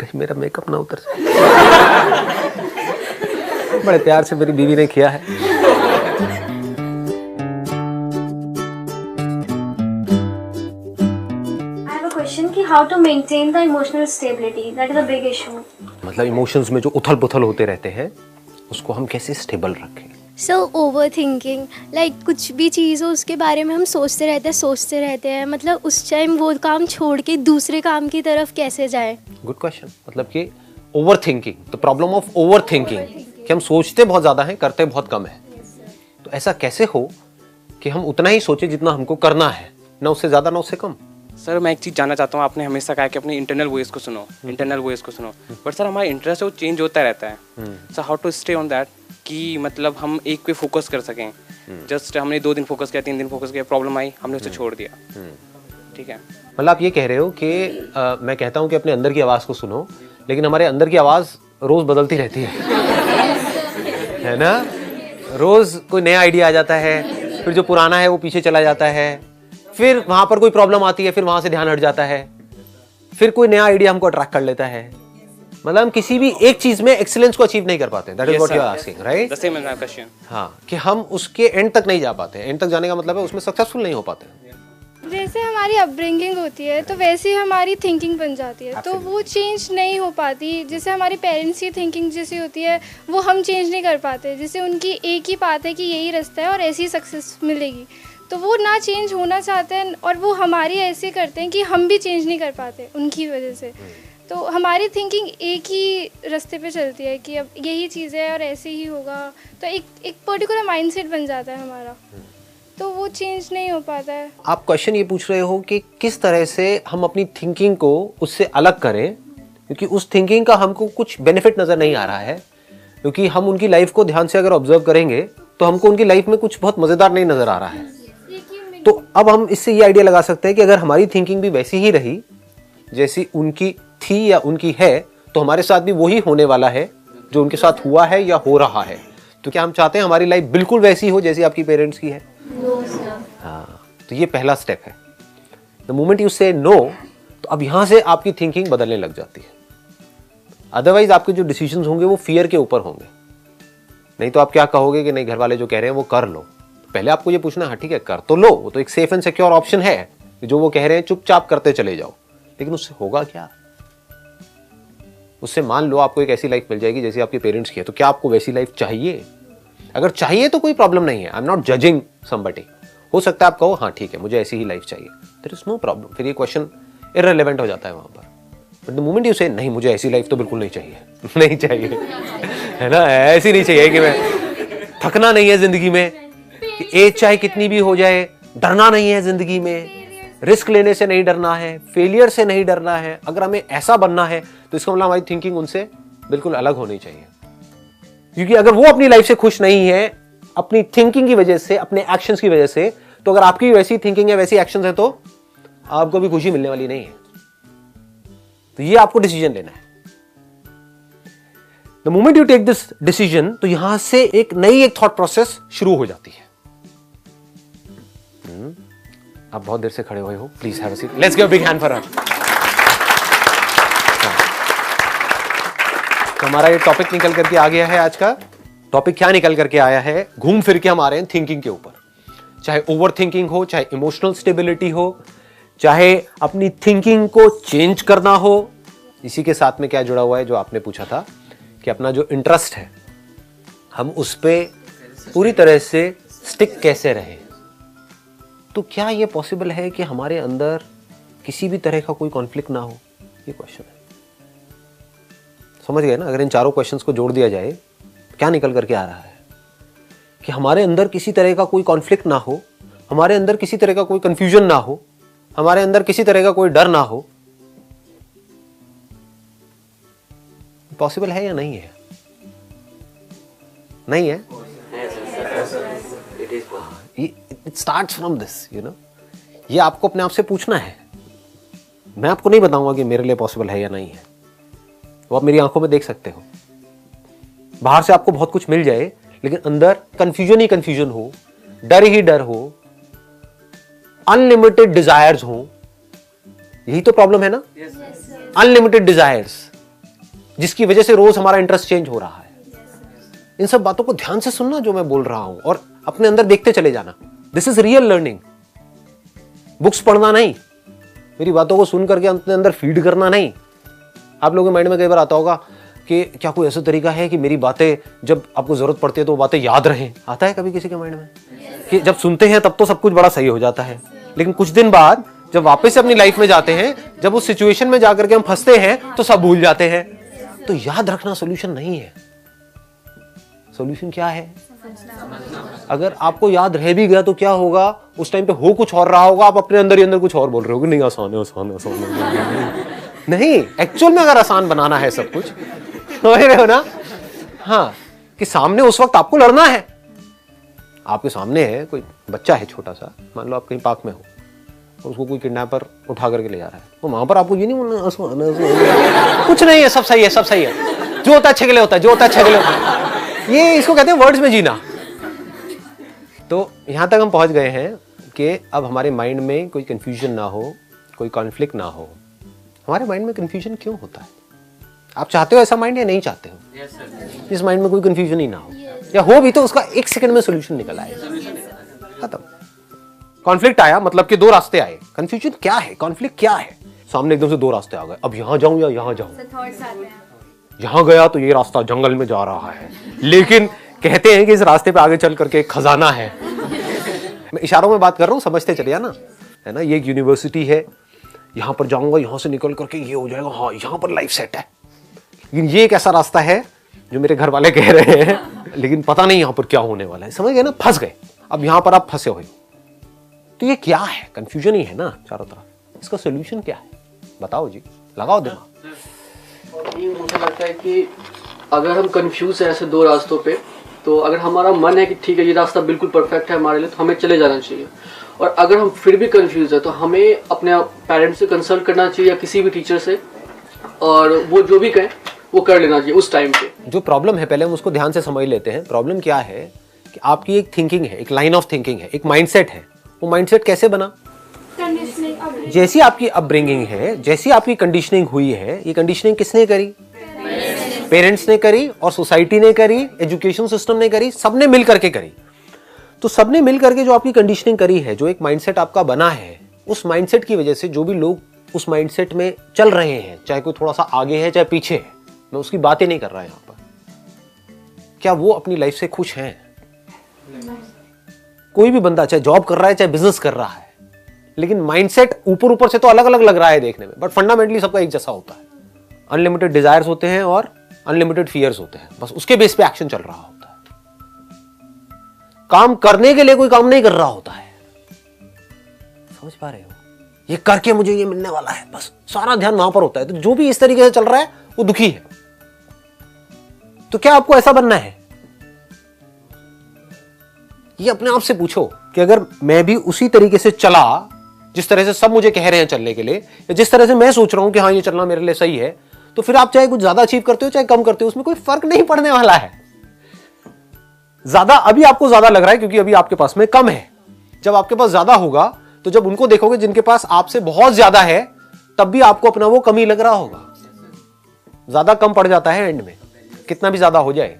कहीं मेरा मेकअप ना उतर जाए। बड़े प्यार से मेरी बीवी ने किया है। क्वेश्चन कि how to maintain the emotional stability, that is a big issue. मतलब इमोशंस में जो उथल पुथल होते रहते हैं उसको हम कैसे स्टेबल रखें। सो ओवर थिंकिंग, लाइक कुछ भी चीज़ हो उसके बारे में हम सोचते रहते हैं, मतलब उस टाइम वो काम छोड़ के दूसरे काम की तरफ कैसे जाए। Good question. मतलब कि over thinking, the problem of over thinking, कि हम सोचते बहुत ज़्यादा हैं, करते बहुत कम है। तो ऐसा कैसे हो कि हम उतना ही सोचें जितना हमको करना है, ना उससे ज़्यादा ना उससे कम। सर मैं एक चीज़ जानना चाहता हूँ, आपने हमेशा कहा कि अपनी इंटरनल वॉइस को सुनो, इंटरनल वॉइस को सुनो, बट सर हमारा इंटरेस्ट है वो चेंज होता रहता है। Sir how to stay on that कि मतलब हम एक पे फोकस कर सकें। जस्ट हमने 2 दिन फोकस किया, 3 दिन फोकस किया, प्रॉब्लम आई, हमने उसे छोड़ दिया। ठीक है, मतलब आप ये कह रहे हो कि मैं कहता हूँ कि अपने अंदर की आवाज़ को सुनो, लेकिन हमारे अंदर की आवाज़ रोज़ बदलती रहती है ना। रोज़ कोई नया आइडिया आ जाता है, फिर जो पुराना है वो पीछे चला जाता है, फिर वहाँ पर कोई प्रॉब्लम आती है, फिर वहाँ से ध्यान हट जाता है, फिर कोई नया आइडिया हमको अट्रैक्ट कर लेता है। मतलब हम किसी भी एक चीज में एक्सीलेंस को अचीव नहीं कर पाते। That is what you are asking, right? The same is my question. हाँ, कि हम उसके एंड तक नहीं जा पाते। एंड तक जाने का मतलब है उसमें सक्सेसफुल नहीं हो पाते। जैसे हमारी अपब्रिंगिंग होती है तो वैसे ही हमारी थिंकिंग बन जाती है, तो वो चेंज नहीं हो पाती। जैसे हमारे पेरेंट्स की थिंकिंग जैसी होती है वो हम चेंज नहीं कर पाते। जैसे उनकी एक ही बात है कि यही रास्ता है और ऐसी सक्सेस मिलेगी, तो वो ना चेंज होना चाहते हैं और वो हमारी ऐसे करते हैं कि हम भी चेंज नहीं कर पाते उनकी वजह से। तो हमारी थिंकिंग एक ही रास्ते पे चलती है कि अब यही चीज़ है और ऐसे ही होगा, तो एक पर्टिकुलर माइंडसेट बन जाता है हमारा, तो वो चेंज नहीं हो पाता है। आप क्वेश्चन ये पूछ रहे हो कि किस तरह से हम अपनी थिंकिंग को उससे अलग करें, क्योंकि उस थिंकिंग का हमको कुछ बेनिफिट नज़र नहीं आ रहा है। क्योंकि हम उनकी लाइफ को ध्यान से अगर ऑब्जर्व करेंगे तो हमको उनकी लाइफ में कुछ बहुत मज़ेदार नहीं नज़र आ रहा है। तो अब हम इससे ये आइडिया लगा सकते हैं कि अगर हमारी थिंकिंग भी वैसी ही रही जैसी उनकी थी या उनकी है, तो हमारे साथ भी वही होने वाला है जो उनके साथ हुआ है या हो रहा है। तो क्या हम चाहते हैं हमारी लाइफ बिल्कुल वैसी हो जैसी आपकी पेरेंट्स की है? हाँ, तो ये पहला स्टेप है। द मोमेंट यू से नो, तो अब यहां से आपकी थिंकिंग बदलने लग जाती है। अदरवाइज आपके जो डिसीजंस होंगे वो फियर के ऊपर होंगे। नहीं तो आप क्या कहोगे कि नहीं, घर वाले जो कह रहे हैं वो कर लो। पहले आपको ये पूछना, हाँ ठीक है कर तो लो, वो तो एक सेफ एंड सिक्योर ऑप्शन है कि जो वो कह रहे हैं चुपचाप करते चले जाओ। लेकिन उससे होगा क्या? उससे मान लो आपको एक ऐसी लाइफ मिल जाएगी जैसी आपके पेरेंट्स की है, तो क्या आपको वैसी लाइफ चाहिए? अगर चाहिए तो कोई प्रॉब्लम नहीं है। I am not judging somebody. हो सकता है आप कहो हाँ ठीक है मुझे ऐसी ही लाइफ चाहिए, देयर इज नो प्रॉब्लम। फिर ये क्वेश्चन इररिलेवेंट हो जाता है वहां पर। बट द मोमेंट यू से नहीं मुझे ऐसी लाइफ तो बिल्कुल नहीं चाहिए नहीं चाहिए, है ना, ऐसी नहीं चाहिए कि मैं थकना नहीं है जिंदगी में, कि एज चाहे कितनी भी हो जाए डरना नहीं है जिंदगी में, रिस्क लेने से नहीं डरना है, फेलियर से नहीं डरना है। अगर हमें ऐसा बनना है तो इसका मतलब हमारी थिंकिंग उनसे बिल्कुल अलग होनी चाहिए। क्योंकि अगर वो अपनी लाइफ से खुश नहीं है अपनी थिंकिंग की वजह से, अपने एक्शंस की वजह से, तो अगर आपकी वैसी थिंकिंग है वैसी एक्शंस है तो आपको भी खुशी मिलने वाली नहीं है। तो ये आपको डिसीजन लेना है। The moment you take this decision, तो यहां से एक नई एक थॉट प्रोसेस शुरू हो जाती है। आप बहुत देर से खड़े हुए हो, please have a seat. Let's give a big hand for her. तो हमारा ये टॉपिक निकल करके आ गया है। आज का टॉपिक क्या निकल करके आया है? घूम फिर के हम आ रहे हैं थिंकिंग के ऊपर। चाहे ओवर थिंकिंग हो, चाहे इमोशनल स्टेबिलिटी हो, चाहे अपनी थिंकिंग को चेंज करना हो। इसी के साथ में क्या जुड़ा हुआ है जो आपने पूछा था कि अपना जो इंटरेस्ट है हम उस पर पूरी तरह से स्टिक कैसे रहें। तो क्या ये पॉसिबल है कि हमारे अंदर किसी भी तरह का कोई कॉन्फ्लिक्ट ना हो? ये क्वेश्चन है। समझ गए ना? अगर इन चारों क्वेश्चंस को जोड़ दिया जाए क्या निकल करके आ रहा है कि हमारे अंदर किसी तरह का कोई कॉन्फ्लिक्ट ना हो, हमारे अंदर किसी तरह का कोई कंफ्यूजन ना हो, हमारे अंदर किसी तरह का कोई डर ना हो। पॉसिबल है या नहीं है? नहीं है? It starts from this, you know. ये आपको अपने आप से पूछना है। मैं आपको नहीं बताऊंगा कि मेरे लिए पॉसिबल है या नहीं है। वो आप मेरी आंखों में देख सकते हो। बाहर से आपको बहुत कुछ मिल जाए लेकिन अंदर कंफ्यूजन ही कंफ्यूजन हो, डर ही डर हो, अनलिमिटेड डिजायर्स हो। यही तो प्रॉब्लम है ना, अनलिमिटेड डिजायर्स। जिसकी वजह से रोज हमारा इंटरेस्ट चेंज हो रहा है। इन सब बातों को ध्यान से सुनना जो मैं बोल रहा हूं, और अपने अंदर देखते चले जाना। This is real learning. Books पढ़ना नहीं, मेरी बातों को सुन करके अपने अंदर फीड करना नहीं। आप लोगों के माइंड में कई बार आता होगा कि क्या कोई ऐसा तरीका है कि मेरी बातें जब आपको जरूरत पड़ती है तो वो बातें याद रहें। आता है कभी किसी के माइंड में कि जब सुनते हैं तब तो सब कुछ बड़ा सही हो जाता है, लेकिन कुछ दिन बाद जब वापस से अपनी लाइफ में जाते हैं, जब उस सिचुएशन में जाकर के हम फंसते हैं तो सब भूल जाते हैं। तो याद रखना सोल्यूशन नहीं है। सोल्यूशन क्या है? अगर आपको याद रह भी गया तो क्या होगा, उस टाइम पे हो कुछ और रहा होगा, आप अपने अंदर ही अंदर कुछ और बोल रहे होगे, नहीं आसान है, आसान है, आसान है। नहीं, एक्चुअल में अगर आसान बनाना है सब कुछ, समझ रहे हो ना? हाँ, कि सामने उस वक्त आपको लड़ना है। आपके सामने है कोई बच्चा है छोटा सा, मान लो आप कहीं पार्क में हो और उसको कोई किडनैपर उठा करके ले जा रहा है, तो वहां पर आपको ये नहीं बोलना आसान है, कुछ नहीं है, सब सही है, सब सही है, जो होता है अच्छे के लिए होता है, जो होता है अच्छे के लिए होता है। ये इसको कहते हैं वर्ड्स में जीना। तो यहां तक हम पहुंच गए हैं कि अब हमारे माइंड में कोई कंफ्यूजन ना हो, कोई कॉन्फ्लिक्ट ना हो। हमारे माइंड में कंफ्यूजन क्यों होता है? आप चाहते हो ऐसा माइंड या नहीं चाहते हो? इस माइंड में कोई कंफ्यूजन ही ना हो, या हो भी तो उसका एक सेकंड में सोल्यूशन निकल आए, खत्म। कॉन्फ्लिक्ट आया मतलब कि दो रास्ते आए। कंफ्यूजन क्या है, कॉन्फ्लिक्ट क्या है? सामने एकदम से दो रास्ते आ गए, अब यहां जाऊं या यहां जाऊं। यहां गया तो ये रास्ता जंगल में जा रहा है, लेकिन कहते हैं कि इस रास्ते पे आगे चल करके एक खजाना है। मैं इशारों में बात कर रहा हूं, समझते चलिए ना, है ना? ये एक यूनिवर्सिटी है, यहां पर जाऊंगा, यहां से निकल करके ये हो जाएगा, हाँ यहां पर लाइफ सेट है। लेकिन ये एक ऐसा रास्ता है जो मेरे घर वाले कह रहे हैं, लेकिन पता नहीं यहां पर क्या होने वाला है। समझ गए ना? फंस गए। अब यहां पर आप फंसे हुए, तो ये क्या है? कंफ्यूजन ही है ना चारों तरफ। इसका सोल्यूशन क्या है? बताओ जी, लगाओ दिमाग। और ये मुझे लगता है कि अगर हम कंफ्यूज हैं ऐसे दो रास्तों पे, तो अगर हमारा मन है कि ठीक है ये रास्ता बिल्कुल परफेक्ट है हमारे लिए, तो हमें चले जाना चाहिए। और अगर हम फिर भी कंफ्यूज है तो हमें अपने पेरेंट्स से कंसल्ट करना चाहिए या किसी भी टीचर से, और वो जो भी कहें वो कर लेना चाहिए उस टाइम पे। जो प्रॉब्लम है पहले हम उसको ध्यान से समझ लेते हैं। प्रॉब्लम क्या है कि आपकी एक थिंकिंग है, एक लाइन ऑफ थिंकिंग है, एक माइंडसेट है। वो माइंडसेट कैसे बना? जैसी आपकी अपब्रिंगिंग है, जैसी आपकी कंडीशनिंग हुई है, ये कंडीशनिंग किसने करी? पेरेंट्स ने करी, और सोसाइटी ने करी, एजुकेशन सिस्टम ने करी, सबने मिल करके करी। तो सबने मिल करके जो आपकी कंडीशनिंग करी है, जो एक माइंडसेट आपका बना है, उस माइंडसेट की वजह से जो भी लोग उस माइंडसेट में चल रहे हैं, चाहे कोई थोड़ा सा आगे है चाहे पीछे है, मैं उसकी बात ही नहीं कर रहा यहां पर, क्या वो अपनी लाइफ से खुश हैं? कोई भी बंदा चाहे जॉब कर रहा है चाहे बिजनेस कर रहा है, लेकिन माइंडसेट ऊपर ऊपर से तो अलग अलग लग रहा है देखने में, बट फंडामेंटली सबका एक जैसा होता है। अनलिमिटेड डिजायर्स होते हैं और अनलिमिटेड फियर्स होते हैं, बस उसके बेस पे एक्शन चल रहा होता है। काम करने के लिए कोई काम नहीं कर रहा होता है। समझ पा रहे हो? ये करके मुझे ये मिलने वाला है, बस सारा ध्यान वहां पर होता है। तो जो भी इस तरीके से चल रहा है वो दुखी है। तो क्या आपको ऐसा बनना है? ये अपने आप से पूछो कि अगर मैं भी उसी तरीके से चला जिस तरह से सब मुझे कह रहे हैं चलने के लिए, या जिस तरह से मैं सोच रहा हूं कि हाँ ये चलना मेरे लिए सही है, तो फिर आप चाहे कुछ ज्यादा अचीव करते हो चाहे कम करते हो, उसमें कोई फर्क नहीं पड़ने वाला है। ज्यादा अभी आपको ज्यादा लग रहा है क्योंकि अभी आपके पास में कम है। जब आपके पास ज्यादा होगा तो जब उनको देखोगे जिनके पास आपसे बहुत ज्यादा है, तब भी आपको अपना वो कमी लग रहा होगा। ज्यादा कम पड़ जाता है एंड में, कितना भी ज्यादा हो जाए।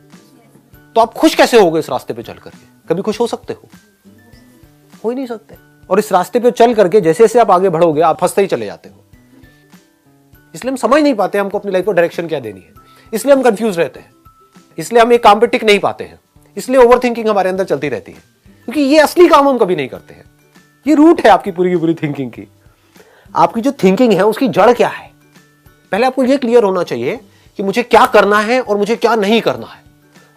तो आप खुश कैसे होगे इस रास्ते पे चल करके? कभी खुश हो सकते हो ही नहीं सकते। और इस रास्ते पे चल करके जैसे जैसे आप आगे बढ़ोगे आप फंसते ही चले जाते हो। इसलिए हम समझ नहीं पाते हमको अपनी लाइफ को डायरेक्शन क्या देनी है, इसलिए हम कंफ्यूज रहते हैं, इसलिए हम एक काम पे टिक नहीं पाते हैं, इसलिए ओवर थिंकिंग हमारे अंदर चलती रहती है, क्योंकि ये असली काम हम कभी नहीं करते हैं। ये रूट है आपकी पूरी की पूरी थिंकिंग की। आपकी जो थिंकिंग है उसकी जड़ क्या है? पहले आपको ये क्लियर होना चाहिए कि मुझे क्या करना है और मुझे क्या नहीं करना है।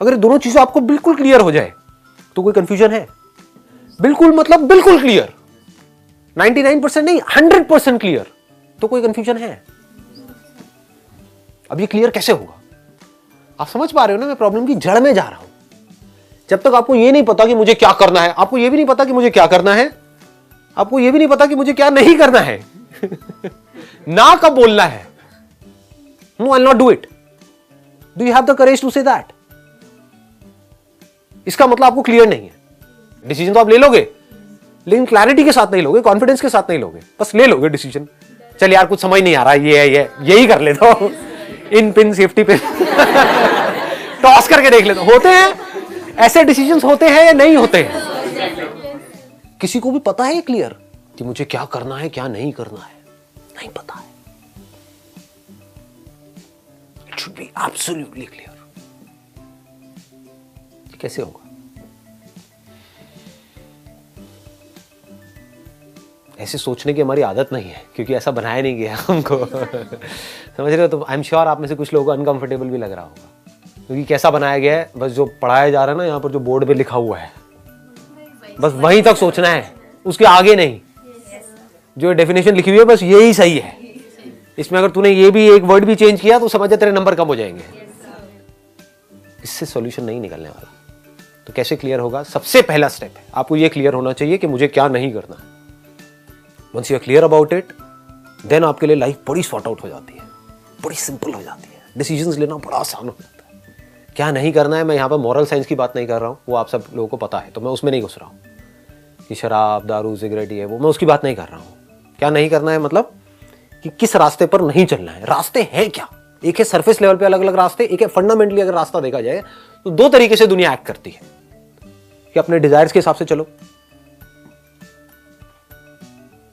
अगर ये दोनों चीजें आपको बिल्कुल क्लियर हो जाए तो कोई कंफ्यूजन है? बिल्कुल मतलब बिल्कुल क्लियर, 99% नहीं 100% क्लियर, तो कोई कंफ्यूजन है? अब ये क्लियर कैसे होगा? आप समझ पा रहे हो ना, मैं प्रॉब्लम की जड़ में जा रहा हूं। जब तक आपको ये नहीं पता कि मुझे क्या करना है, आपको ये भी नहीं पता कि मुझे क्या करना है, आपको ये भी नहीं पता कि मुझे क्या नहीं करना है ना कब बोलना है, no I will not do it, do you have the courage to say that? इसका मतलब आपको क्लियर नहीं है। डिसीजन तो आप ले लोगे, लेकिन क्लैरिटी के साथ नहीं लोगे, कॉन्फिडेंस के साथ नहीं लोगे, बस ले लोगे डिसीजन। चल यार कुछ समझ नहीं आ रहा, ये है, यही कर लेता हूं, इन पिन सेफ्टी पिन टॉस करके देख लेते होते हैं ऐसे डिसीजंस होते हैं या नहीं होते हैं? किसी को भी पता है क्लियर कि मुझे क्या करना है क्या नहीं करना है? नहीं पता है. It should be absolutely clear. कैसे होगा? ऐसे सोचने की हमारी आदत नहीं है क्योंकि ऐसा बनाया नहीं गया हमको. समझ रहे हो? तो आई एम श्योर आप में से कुछ लोगों को अनकंफर्टेबल भी लग रहा होगा क्योंकि कैसा बनाया गया है, बस जो पढ़ाया जा रहा है ना यहाँ पर जो बोर्ड पे लिखा हुआ है बस वहीं तक सोचना है, उसके आगे नहीं. जो डेफिनेशन लिखी हुई है बस यही सही है. इसमें अगर तूने ये भी एक वर्ड भी चेंज किया तो समझ जा तेरे नंबर कम हो जाएंगे. इससे सॉल्यूशन नहीं निकलने वाला. तो कैसे क्लियर होगा? सबसे पहला स्टेप है आपको ये क्लियर होना चाहिए कि मुझे क्या नहीं करना है. Once you are clear about it then आपके लिए लाइफ बड़ी सॉर्ट आउट हो जाती है, बड़ी सिंपल हो जाती है. डिसीजंस लेना बड़ा आसान हो जाता है. क्या नहीं करना है, मैं यहाँ पर मॉरल साइंस की बात नहीं कर रहा हूँ, वो आप सब लोगों को पता है तो मैं उसमें नहीं घुस रहा हूँ कि शराब दारू सिगरेट ये वो, मैं उसकी बात नहीं कर रहा हूँ. क्या नहीं करना है मतलब कि किस रास्ते पर नहीं चलना है. रास्ते हैं क्या? एक है सरफेस लेवल पे अलग अलग रास्ते, एक है फंडामेंटली. अगर रास्ता देखा जाए तो दो तरीके से दुनिया एक्ट करती है कि अपने डिजायर्स के हिसाब से चलो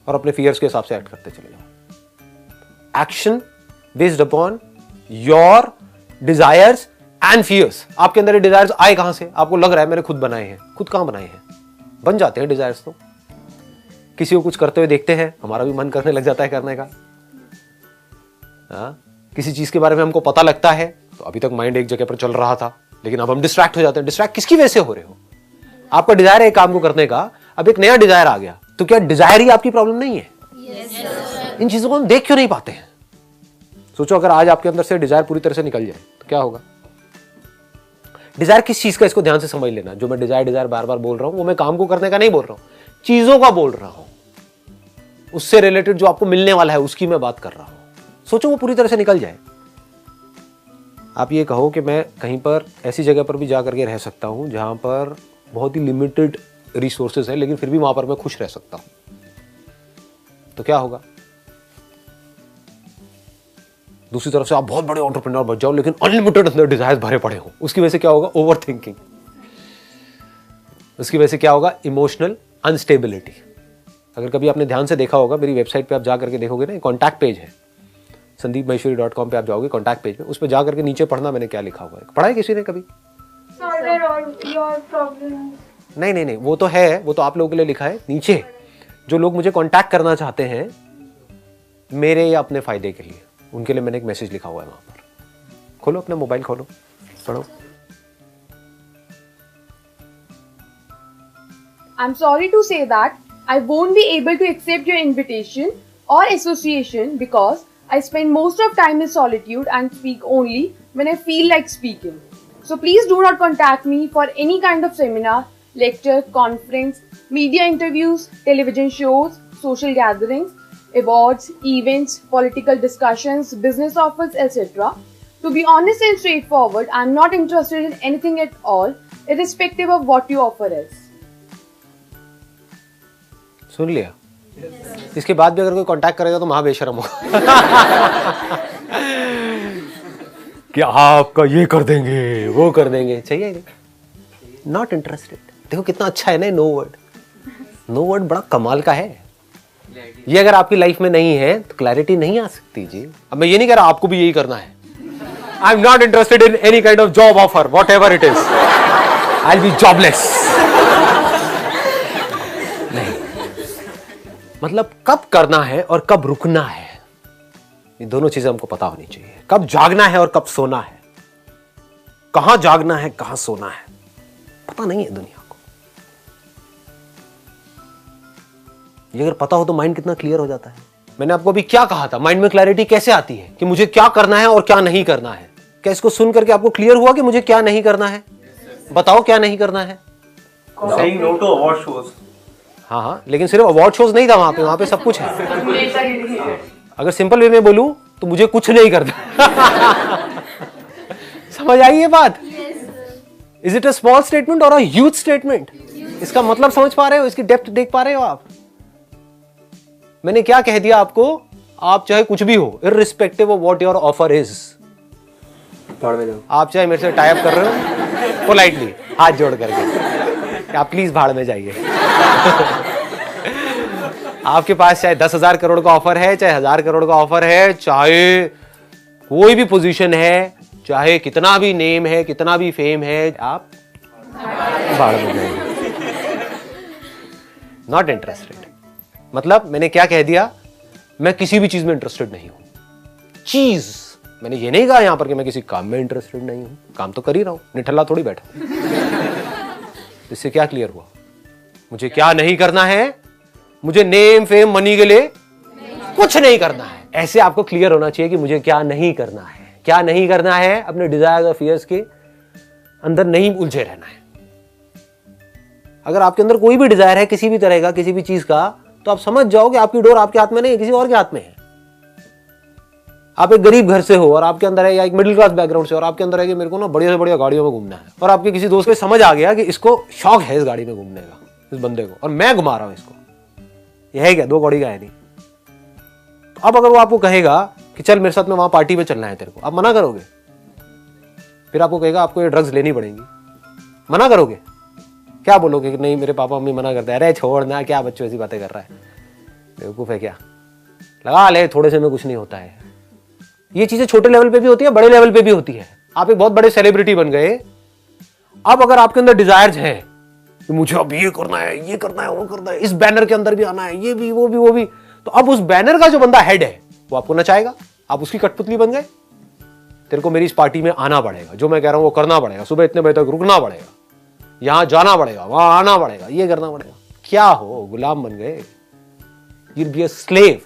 और अपने फियर्स के हिसाब से एक्ट करते चले जाओ. Action based upon your desires and fears. आपके अंदर ये डिजायर्स आए कहां से? आपको लग रहा है मैंने खुद बनाए हैं. खुद कहां बनाए हैं? बन जाते हैं डिजायर्स तो. किसी को कुछ करते हुए देखते हैं, हमारा भी मन करने लग जाता है करने का. किसी चीज के बारे में हमको पता लगता है तो अभी तक माइंड एक जगह पर चल रहा था लेकिन अब हम डिस्ट्रैक्ट हो जाते हैं. डिस्ट्रैक्ट किसकी वजह से हो रहे हो? आपका डिजायर है एक काम को करने का, अब एक नया डिजायर आ गया तो क्या डिजायर ही आपकी प्रॉब्लम नहीं है? इन चीजों को हम देख क्यों नहीं पाते हैं? सोचो अगर आज आपके अंदर से डिजायर पूरी तरह से निकल जाए तो क्या होगा? डिजायर किस चीज का, इसको ध्यान से समझ लेना. जो मैं डिजायर बार बार बोल रहा हूं वो मैं काम को करने का नहीं बोल रहा हूं, चीजों का बोल रहा हूं. उससे रिलेटेड जो आपको मिलने वाला है उसकी मैं बात कर रहा हूं. सोचो वो पूरी तरह से निकल जाए. आप ये कहो कि मैं कहीं पर ऐसी जगह पर भी जा करके रह सकता हूं जहां पर बहुत ही लिमिटेड रिसोर्सेज है लेकिन फिर भी वहां पर मैं खुश रह सकता हूं, तो क्या होगा? दूसरी तरफ से आप बहुत बड़े एंटरप्रेन्योर बन जाओ लेकिन अनलिमिटेड अंदर डिजायर्स भरे पड़े हो. उसकी वजह से क्या होगा? Over thinking. उसकी वजह से क्या होगा? Emotional unstability. अगर कभी आपने ध्यान से देखा होगा, मेरी वेबसाइट पे आप जा करके देखोगे ना, कॉन्टैक्ट पेज है sandeepmaheshwari.com पे आप जाओगे, कॉन्टैक्ट पेज में, उस पर जा करके नीचे पढ़ना मैंने क्या लिखा हुआ है. पढ़ा है किसी ने कभी? नहीं, वो तो है, वो तो आप लोगों के लिए लिखा है. नीचे जो लोग मुझे कॉन्टैक्ट करना चाहते हैं मेरे या अपने फायदे के लिए, उनके लिए मैंने एक मैसेज लिखा हुआ है वहां पर. खोलो अपना मोबाइल, खोलो, पढ़ो. I'm sorry to say that I won't be able to accept your invitation or association because I spend most of time in solitude and speak only when I feel like speaking. So please do not contact me for any kind of seminar, lecture, conference, media interviews, television shows, social gatherings, awards, events, political discussions, business offers, etc. To be honest and straightforward, I am not interested in anything at all, irrespective of what you offer us. सुन लिया? इसके बाद भी अगर कोई contact करेगा तो महाबेशरम होगा कि आपका ये कर देंगे वो कर देंगे. चाहिए नहीं, नॉट इंटरेस्टेड. देखो कितना अच्छा है ना नो वर्ड. नो वर्ड बड़ा कमाल का है. ये अगर आपकी लाइफ में नहीं है तो क्लैरिटी नहीं आ सकती जी. अब मैं ये नहीं कह रहा आपको भी यही करना है. I am not interested in any kind of job offer what ever it is. I will be jobless. मतलब कब करना है और कब रुकना है, ये दोनों चीजें हमको पता होनी चाहिए. कब जागना है और कब सोना है, कहां जागना है कहां सोना है, पता नहीं है दुनिया को. ये अगर पता हो तो माइंड कितना क्लियर हो जाता है. मैंने आपको अभी क्या कहा था, माइंड में क्लैरिटी कैसे आती है कि मुझे क्या करना है और क्या नहीं करना है. क्या इसको सुन करके आपको क्लियर हुआ कि मुझे क्या नहीं करना है? बताओ क्या नहीं करना है. Saying no to award shows. हाँ, लेकिन सिर्फ अवार्ड शोज नहीं था वहां पे सब कुछ है. अगर सिंपल वे में बोलूं तो मुझे कुछ नहीं करना. समझ आई ये बात? Is it a small statement और अ ह्यूज स्टेटमेंट? इसका मतलब समझ पा रहे हो, इसकी डेप्थ देख पा रहे हो आप? मैंने क्या कह दिया आपको? आप चाहे कुछ भी हो, irrespective of what your offer is, भाड़ में जाओ। आप चाहे मेरे से टाइप कर रहे हो पोलाइटली हाथ जोड़ करके कि आप प्लीज भाड़ में जाइए। आपके पास चाहे 10,000 करोड़ का ऑफर है, चाहे 1,000 करोड़ का ऑफर है, चाहे कोई भी पोजीशन है, चाहे कितना भी नेम है, कितना भी फेम है, आप भाड़ में जाइए। Not interested. मतलब मैंने क्या कह दिया, मैं किसी भी चीज में इंटरेस्टेड नहीं हूं। चीज मैंने ये नहीं कहा यहां पर कि मैं किसी काम में इंटरेस्टेड नहीं हूं, काम तो कर ही रहा हूं, निठल्ला थोड़ी बैठा। इससे क्या क्लियर हुआ, मुझे क्या नहीं करना है, मुझे नेम फेम मनी के लिए कुछ नहीं करना है। ऐसे आपको क्लियर होना चाहिए कि मुझे क्या नहीं करना है। क्या नहीं करना है, अपने डिजायर और फियर्स के अंदर नहीं उलझे रहना है। अगर आपके अंदर कोई भी डिजायर है किसी भी तरह का, किसी भी चीज का, तो आप समझ जाओ कि आपकी डोर आपके हाथ में नहीं है, किसी और के हाथ में है। आप एक गरीब घर से हो और आपके अंदर है, या एक मिडिल क्लास बैकग्राउंड से और आपके अंदर है कि मेरे को ना बढ़िया से बढ़िया गाड़ियों में घूमना है, और आपके किसी दोस्त को समझ आ गया कि इसको शौक है इस गाड़ी में घूमने का, इस बंदे को, और मैं घुमा रहा हूं इसको, यह है क्या, 2 कौड़ी का है नहीं। तो अब अगर वो आपको कहेगा कि चल मेरे साथ में वहां पार्टी में चलना है तेरे को, आप मना करोगे? फिर आपको कहेगा आपको ये ड्रग्स लेनी पड़ेंगी, मना करोगे? क्या बोलोगे कि नहीं मेरे पापा मम्मी मना करते हैं, अरे छोड़ना, क्या बच्चों ऐसी बातें कर रहा है, बेवकूफ है क्या, लगा ले, थोड़े से में कुछ नहीं होता है। ये चीजें छोटे लेवल पे भी होती है, बड़े लेवल पे भी होती है। आप एक बहुत बड़े सेलिब्रिटी बन गए, अब अगर आपके अंदर डिजायर्स हैं कि मुझे अब ये करना है, ये करना है, वो करना है, इस बैनर के अंदर भी आना है, ये भी वो भी वो भी, तो अब उस बैनर का जो बंदा हेड है वो आपको नचाएगा, आप उसकी कठपुतली बन गए। तेरे को मेरी इस पार्टी में आना पड़ेगा, जो मैं कह रहा हूं वो करना पड़ेगा, सुबह इतने बजे तक रुकना पड़ेगा, यहां जाना पड़ेगा, वहां आना पड़ेगा, ये करना पड़ेगा। क्या हो, गुलाम बन गए। You'll be a slave।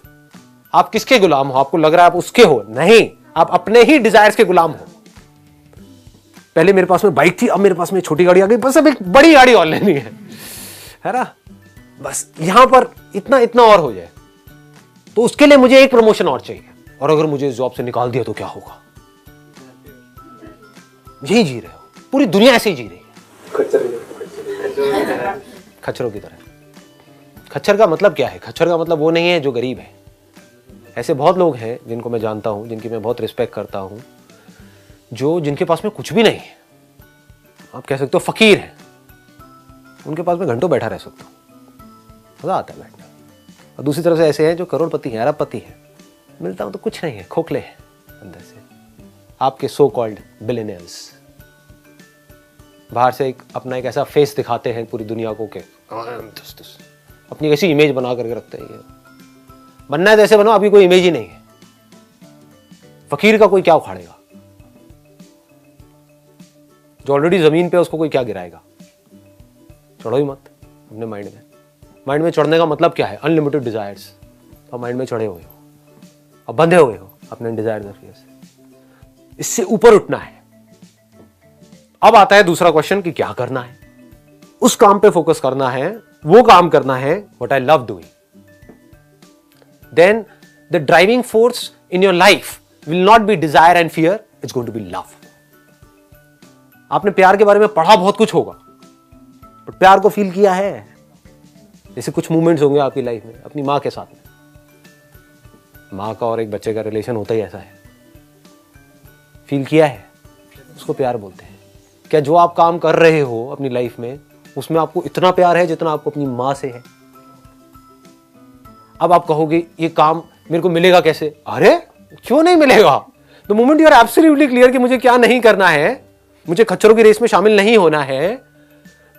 आप किसके गुलाम हो? आपको लग रहा है आप उसके हो, नहीं, आप अपने ही डिजायर्स के गुलाम हो। पहले मेरे पास में बाइक थी, अब मेरे पास में छोटी गाड़ी आ गई, बस अब एक बड़ी गाड़ी और लेनी है ना, बस यहां पर इतना इतना और हो जाए, तो उसके लिए मुझे एक प्रमोशन और चाहिए, और अगर मुझे इस जॉब से निकाल दिया तो क्या होगा? यही जी रहे हो, पूरी दुनिया ऐसे ही जी रही है, खच्चरों की तरह। खच्चर का मतलब क्या है? खच्चर का मतलब वो नहीं है जो गरीब है। ऐसे बहुत लोग हैं जिनको मैं जानता हूं, जिनकी मैं बहुत रिस्पेक्ट करता हूं, जो जिनके पास में कुछ भी नहीं है, आप कह सकते हो फकीर है, उनके पास में घंटों बैठा रह सकता हूं, मजा आता है बैठना। और दूसरी तरफ से ऐसे हैं जो करोड़पति हैं, अरबपति हैं, मिलता हूं तो कुछ नहीं है, खोखले हैं अंदर से। आपके सो कॉल्ड बिलियनियर्स बाहर से अपना एक ऐसा फेस दिखाते हैं पूरी दुनिया को कि अपनी ऐसी इमेज बना करके रखते हैं। ये बनना है तो ऐसे बनो, आपकी कोई इमेज ही नहीं है। फकीर का कोई क्या उखाड़ेगा? जो ऑलरेडी जमीन पे उसको कोई क्या गिराएगा? चढ़ो ही मत अपने माइंड में। माइंड में चढ़ने का मतलब क्या है? Unlimited desires. तो माइंड में चढ़े हुए हो, अब बंधे हुए हो अपने डिजायर्स और फियर्स से। इससे ऊपर उठना है। अब आता है दूसरा क्वेश्चन कि क्या करना है? उस काम पे फोकस करना है, वो काम करना है what I love doing. Then the driving force in your life will not be desire and fear, it's going to be love. आपने प्यार के बारे में पढ़ा बहुत कुछ होगा, बट प्यार को फील किया है? जैसे कुछ मूवमेंट्स होंगे आपकी लाइफ में अपनी मां के साथ में। मां का और एक बच्चे का रिलेशन होता ही ऐसा है। फील किया है? उसको प्यार बोलते हैं। क्या जो आप काम कर रहे हो अपनी लाइफ में उसमें आपको इतना प्यार है जितना आपको अपनी मां से है? अब आप कहोगे ये काम मेरे को मिलेगा कैसे? अरे क्यों नहीं मिलेगा? The moment you are absolutely clear कि मुझे क्या नहीं करना है, मुझे खच्चरों की रेस में शामिल नहीं होना है,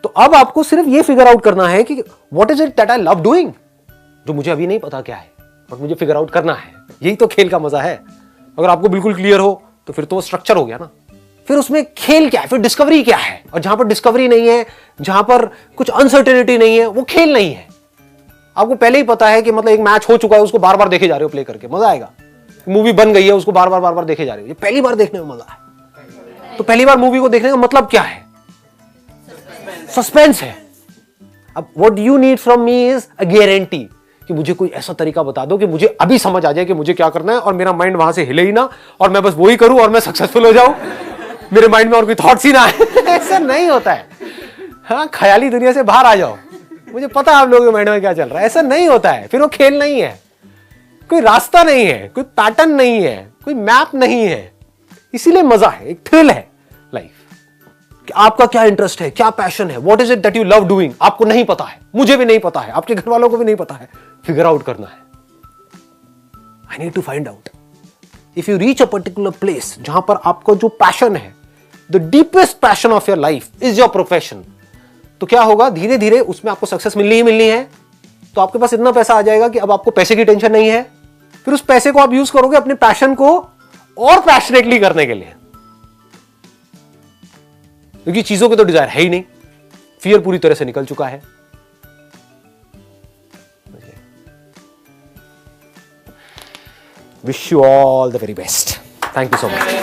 तो अब आपको सिर्फ ये फिगर आउट करना है कि what is it that I love doing, जो मुझे अभी नहीं पता क्या है बट मुझे फिगर आउट करना है। यही तो खेल का मजा है। अगर आपको बिल्कुल क्लियर हो तो फिर तो स्ट्रक्चर हो गया ना। फिर उसमें खेल क्या है, फिर डिस्कवरी क्या है? और जहां पर डिस्कवरी नहीं है, जहां पर कुछ अनसर्टेनिटी नहीं है, वो खेल नहीं है। आपको पहले ही पता है कि मतलब एक मैच हो चुका है, उसको बार बार देखे जा रहे हो प्ले करके, मजा आएगा। मूवी बन गई है, उसको बार बार देखे जा रहे हो, ये पहली बार देखने में मजा है। तो पहली बार मूवी को देखने का मतलब क्या है? सस्पेंस है। अब what you need from me is a guarantee कि मुझे कोई ऐसा तरीका बता दो कि मुझे अभी समझ आ जाए कि मुझे क्या करना है और मेरा माइंड वहां से हिले ही ना और मैं बस वही करूं और मैं सक्सेसफुल हो जाऊं, मेरे माइंड में और कोई थॉट्स ही ना आए। ऐसा नहीं होता है। हाँ, ख्याली दुनिया से बाहर आ जाओ, मुझे पता है आप लोगों के माइंड में क्या चल रहा है। ऐसा नहीं होता है। फिर वो खेल नहीं है, कोई रास्ता नहीं है, कोई पैटर्न नहीं है, कोई मैप नहीं है। इसीलिए मजा है, एक थ्रिल है लाइफ कि आपका क्या इंटरेस्ट है, क्या पैशन है, what is it that you love doing. आपको नहीं पता है, मुझे भी नहीं पता है, आपके घर वालों को भी नहीं पता है, फिगर आउट करना है। I need to find out. If you reach a particular place जहां पर आपको जो पैशन है, the deepest passion of your life is your profession, तो क्या होगा, धीरे धीरे उसमें आपको सक्सेस मिलनी ही मिलनी है। तो आपके पास इतना पैसा आ जाएगा कि अब आपको पैसे की टेंशन नहीं है। फिर उस पैसे को आप यूज करोगे अपने पैशन को और पैशनेटली करने के लिए, क्योंकि चीजों के तो डिजायर है ही नहीं, फियर पूरी तरह से निकल चुका है। Wish you all the very best. Thank you so much.